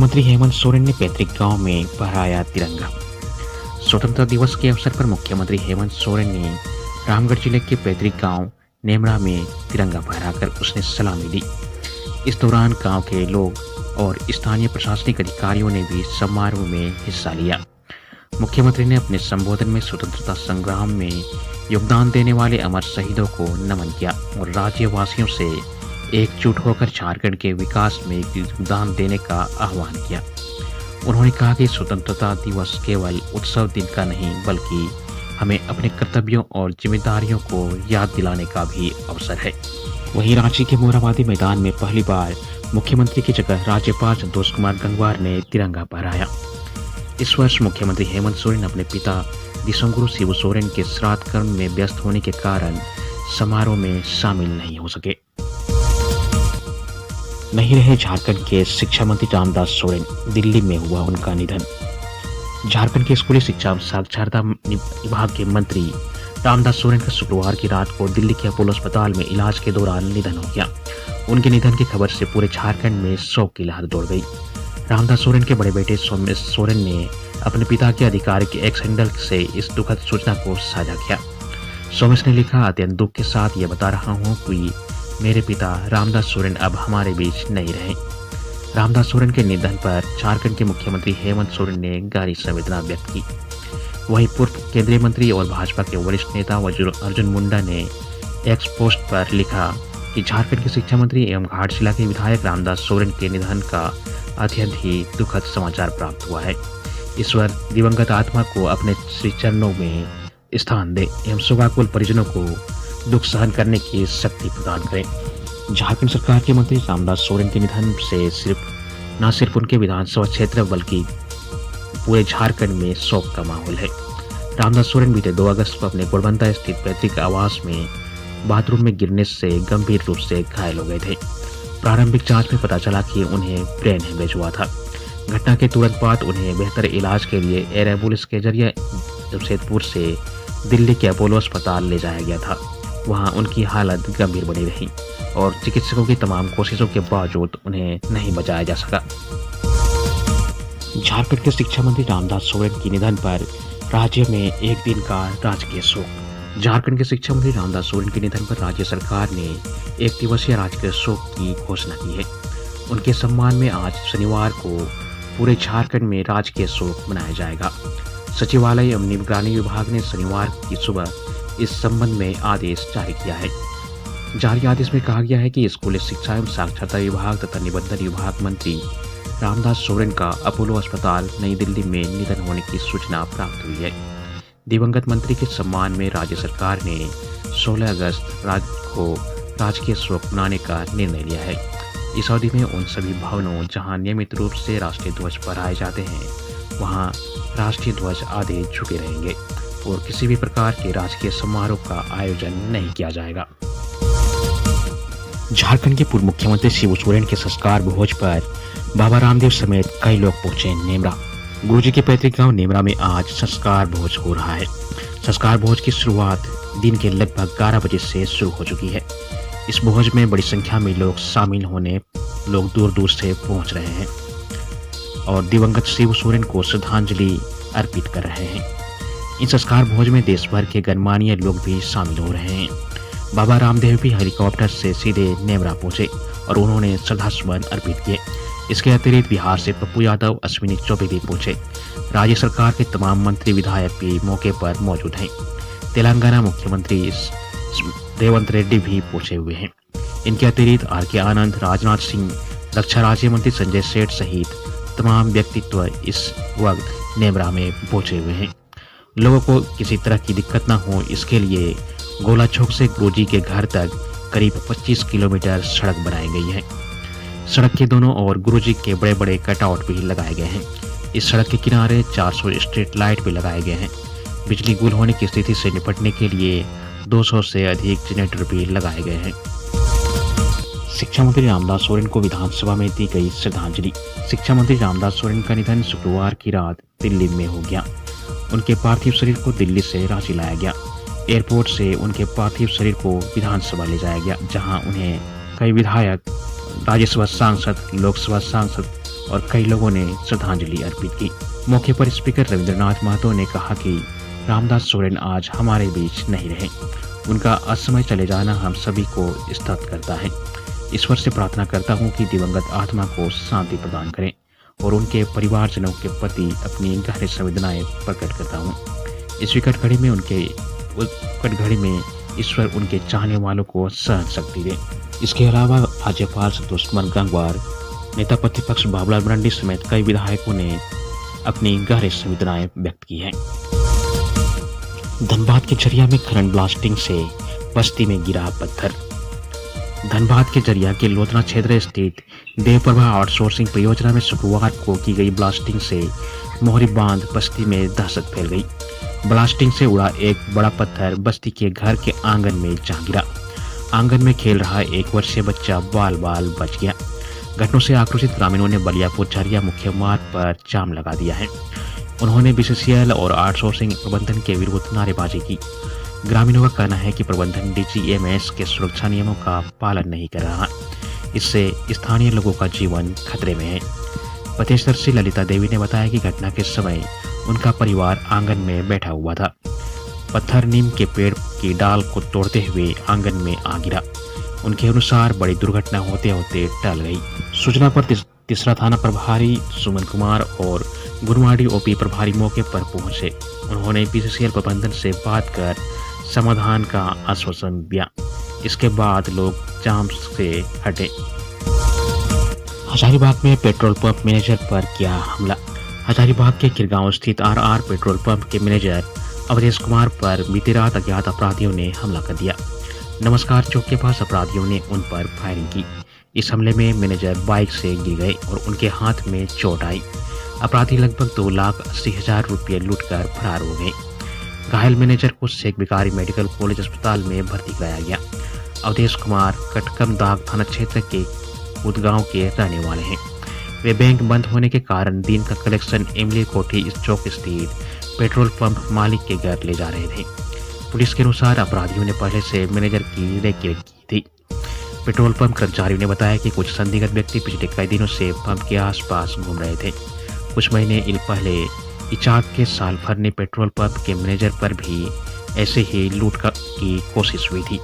मुख्यमंत्री हेमंत सोरेन ने पैतृक गांव में फहराया तिरंगा। स्वतंत्रता दिवस के अवसर पर मुख्यमंत्री हेमंत सोरेन ने रामगढ़ जिले के पैतृक गांव नेमरा में तिरंगा फहराकर उसने सलामी दी। इस दौरान गांव के लोग और स्थानीय प्रशासनिक अधिकारियों ने भी समारोह में हिस्सा लिया। मुख्यमंत्री ने अपने संबोधन में स्वतंत्रता संग्राम में योगदान देने वाले अमर शहीदों को नमन किया और राज्यवासियों से एकजुट होकर झारखंड के विकास में योगदान देने का आह्वान किया। उन्होंने कहा कि स्वतंत्रता दिवस केवल उत्सव दिन का नहीं बल्कि हमें अपने कर्तव्यों और जिम्मेदारियों को याद दिलाने का भी अवसर है। वहीं रांची के मोरहाबादी मैदान में पहली बार मुख्यमंत्री की जगह राज्यपाल संतोष कुमार गंगवार ने तिरंगा फहराया। इस वर्ष मुख्यमंत्री हेमंत सोरेन अपने पिता दिसंगुरु शिबू सोरेन के श्राद्ध कर्म में व्यस्त होने के कारण समारोह में शामिल नहीं हो सके। नहीं रहे झारखंड के शिक्षा मंत्री रामदास सोरेन, दिल्ली में हुआ उनका निधन। झारखंड के स्कूली शिक्षा साक्षरता विभाग के मंत्री रामदास सोरेन का शुक्रवार की रात को दिल्ली के अपोलो अस्पताल में इलाज के दौरान निधन हो गया। उनके निधन की खबर से पूरे झारखंड में शोक की लहर दौड़ गई। रामदास सोरेन के बड़े बेटे सोमेश सोरेन ने अपने पिता के आधिकारिक एक्स हैंडल से इस दुखद सूचना को साझा किया। सोमेश ने लिखा, अत्यंत दुख के साथ यह बता रहा हूँ कि मेरे पिता रामदास सोरेन अब हमारे बीच नहीं रहे। रामदास सोरेन के निधन पर झारखंड के मुख्यमंत्री हेमंत सोरेन ने गहरी संवेदना व्यक्त की। वहीं पूर्व केंद्रीय मंत्री और भाजपा के वरिष्ठ नेता अर्जुन मुंडा ने एक्स पोस्ट पर लिखा कि झारखंड के शिक्षा मंत्री एवं घाटशिला के विधायक रामदास सोरेन के निधन का अत्यंत ही दुखद समाचार प्राप्त हुआ है। ईश्वर दिवंगत आत्मा को अपने श्री चरणों में स्थान दे एवं शोकाकुल परिजनों को दुख सहन करने की शक्ति प्रदान करें। झारखंड सरकार के मंत्री रामदास सोरेन के निधन से न सिर्फ उनके विधानसभा क्षेत्र बल्कि पूरे झारखंड में शोक का माहौल है। रामदास सोरेन बीते 2 अगस्त को अपने गोरबंदा स्थित पैतृक आवास में बाथरूम में गिरने से गंभीर रूप से घायल हो गए थे। प्रारंभिक जांच में पता चला कि उन्हें ब्रेन हेमरेज हुआ था। घटना के तुरंत बाद उन्हें बेहतर इलाज के लिए एयर एम्बुलेंस के जरिए जमशेदपुर से दिल्ली के अपोलो अस्पताल ले जाया गया था। वहां उनकी हालत गंभीर बनी रही और चिकित्सकों की तमाम कोशिशों के बावजूद उन्हें नहीं बचाया जा सका। झारखंड के शिक्षा मंत्री रामदास सोरेन के निधन पर राज्य में एक दिन का राजकीय शोक। झारखंड के शिक्षा मंत्री रामदास सोरेन के निधन पर राज्य सरकार ने 1 दिवसीय राजकीय शोक की घोषणा की है। उनके सम्मान में आज शनिवार को पूरे झारखंड में राजकीय शोक मनाया जाएगा। सचिवालय एवं निगरानी विभाग ने शनिवार की सुबह इस संबंध में आदेश जारी किया है। जारी आदेश में कहा गया है कि स्कूली शिक्षा एवं साक्षरता विभाग तथा निबंधन विभाग मंत्री रामदास सोरेन का अपोलो अस्पताल नई दिल्ली में निधन होने की सूचना प्राप्त हुई है। दिवंगत मंत्री के सम्मान में राज्य सरकार ने 16 अगस्त को राजकीय शोक मनाने का निर्णय लिया है। इस अवधि में उन सभी भवनों जहां नियमित रूप से राष्ट्रीय ध्वज फहराए जाते हैं वहां राष्ट्रीय ध्वज आधे झुके रहेंगे और किसी भी प्रकार के राजकीय समारोह का आयोजन नहीं किया जाएगा। झारखंड के पूर्व मुख्यमंत्री शिबू सोरेन के संस्कार भोज पर बाबा रामदेव समेत कई लोग पहुंचे नेमरा। गुरुजी के पैतृक गांव नेमरा में आज संस्कार भोज हो रहा है। संस्कार भोज की शुरुआत दिन के लगभग 11 बजे से शुरू हो चुकी है। इस भोज में बड़ी संख्या में लोग शामिल होने लोग दूर दूर से पहुंच रहे हैं और दिवंगत शिबू सोरेन को श्रद्धांजलि अर्पित कर रहे हैं। इन संस्कार भोज में देश भर के गणमान्य लोग भी शामिल हो रहे हैं। बाबा रामदेव भी हेलीकॉप्टर से सीधे नेमरा पहुंचे और उन्होंने श्रद्धासुमन अर्पित किए। इसके अतिरिक्त बिहार से पप्पू यादव, अश्विनी चौबे भी पहुंचे। राज्य सरकार के तमाम मंत्री विधायक भी मौके पर मौजूद हैं। तेलंगाना मुख्यमंत्री रेवंत रेड्डी भी पहुंचे हुए हैं। इनके अतिरिक्त आर.के. आनंद, राजनाथ सिंह, रक्षा राज्य मंत्री संजय सेठ सहित तमाम व्यक्तित्व इस वक्त नेमरा में पहुंचे हुए हैं। लोगों को किसी तरह की दिक्कत न हो इसके लिए गोला चौक से गुरुजी के घर तक करीब 25 किलोमीटर सड़क बनाई गई है। सड़क के दोनों ओर गुरुजी के बड़े बड़े कटआउट भी लगाए गए हैं। इस सड़क के किनारे 400 स्ट्रीट लाइट भी लगाए गए हैं। बिजली गुल होने की स्थिति से निपटने के लिए 200 से अधिक जनरेटर भी लगाए गए हैं। शिक्षा मंत्री रामदास सोरेन को विधानसभा में दी गई श्रद्धांजलि। शिक्षा मंत्री रामदास सोरेन का निधन शुक्रवार की रात दिल्ली में हो गया। उनके पार्थिव शरीर को दिल्ली से रांची लाया गया। एयरपोर्ट से उनके पार्थिव शरीर को विधानसभा ले जाया गया, जहां उन्हें कई विधायक, राज्यसभा सांसद, लोकसभा सांसद और कई लोगों ने श्रद्धांजलि अर्पित की। मौके पर स्पीकर रविंद्रनाथ महतो ने कहा कि रामदास सोरेन आज हमारे बीच नहीं रहे। उनका असमय चले जाना हम सभी को स्तब्ध करता है। ईश्वर से प्रार्थना करता हूँ कि दिवंगत आत्मा को शांति प्रदान करें और उनके परिवारजनों के प्रति अपनी गहरी संवेदनाएं प्रकट करता हूँ। इस विकट घड़ी में ईश्वर उनके चाहने वालों को सहन शक्ति दे। इसके अलावा राज्यपाल संतोष कुमार गंगवार, नेता प्रतिपक्ष बाबूलाल मरांडी समेत कई विधायकों ने अपनी गहरी संवेदनाएं व्यक्त की हैं। धनबाद के जरिया में खनन ब्लास्टिंग से बस्ती में गिरा पत्थर। धनबाद के जरिया के लोधना क्षेत्र स्थित देवप्रभा आउटसोर्सिंग परियोजना में शुक्रवार को की गई ब्लास्टिंग से मोहरी बांध बस्ती में दहशत फैल गई। ब्लास्टिंग से उड़ा एक बड़ा पत्थर बस्ती के घर के आंगन में जा गिरा। आंगन में खेल रहा 1 वर्षीय बच्चा बाल बाल बच गया। घटना से आक्रोशित ग्रामीणों ने बलियापुर झरिया मुख्य मार्ग पर जाम लगा दिया है। उन्होंने बीसीसीएल और आउटसोर्सिंग प्रबंधन के विरुद्ध नारेबाजी की। ग्रामीणों का कहना है कि प्रबंधन डीजीएमएस के सुरक्षा नियमों का पालन नहीं कर रहा। इससे स्थानीय लोगों का जीवन खतरे में है। प्रत्यक्षदर्शी ललिता देवी ने बताया कि घटना के समय उनका परिवार आंगन में बैठा हुआ था। पत्थर नीम के पेड़ की डाल को तोड़ते हुए आंगन में आ गिरा। उनके अनुसार बड़ी दुर्घटना होते होते टल गई। सूचना पर तीसरा थाना प्रभारी सुमन कुमार और गुरवाड़ी ओपी प्रभारी मौके पर पहुंचे। उन्होंने बीसीसीएल प्रबंधन से बात कर समाधान का आश्वासन दिया। इसके बाद लोग जाम से हटे। हजारीबाग में पेट्रोल पंप मैनेजर पर किया हमला। हजारीबाग के किरगांव स्थित आरआर पेट्रोल पंप के मैनेजर अवधेश कुमार पर बीती रात अज्ञात अपराधियों ने हमला कर दिया। नमस्कार चौक के पास अपराधियों ने उन पर फायरिंग की। इस हमले में मैनेजर बाइक से गिर गए और उनके हाथ में चोट आई। अपराधी लगभग 2,80,000 रुपये लूटकर फरार हो गए। घायल मैनेजर को शेख भिखारी मेडिकल कॉलेज अस्पताल में भर्ती कराया गया। अवधेश कुमार कटकमदाग थाना क्षेत्र के उदगांव के रहने वाले हैं। वे बैंक बंद होने के कारण दिन का कलेक्शन इमली कोठी चौक स्थित पेट्रोल पंप मालिक के घर ले जा रहे थे। पुलिस के अनुसार अपराधियों ने पहले से मैनेजर की रेकी की थी। पेट्रोल पंप कर्मचारियों ने बताया कि कुछ संदिग्ध व्यक्ति पिछले कई दिनों से पंप के आसपास घूम रहे थे। कुछ महीने पहले इचाक के सालभर ने पेट्रोल पंप के मैनेजर पर भी ऐसे ही लूट की कोशिश हुई थी।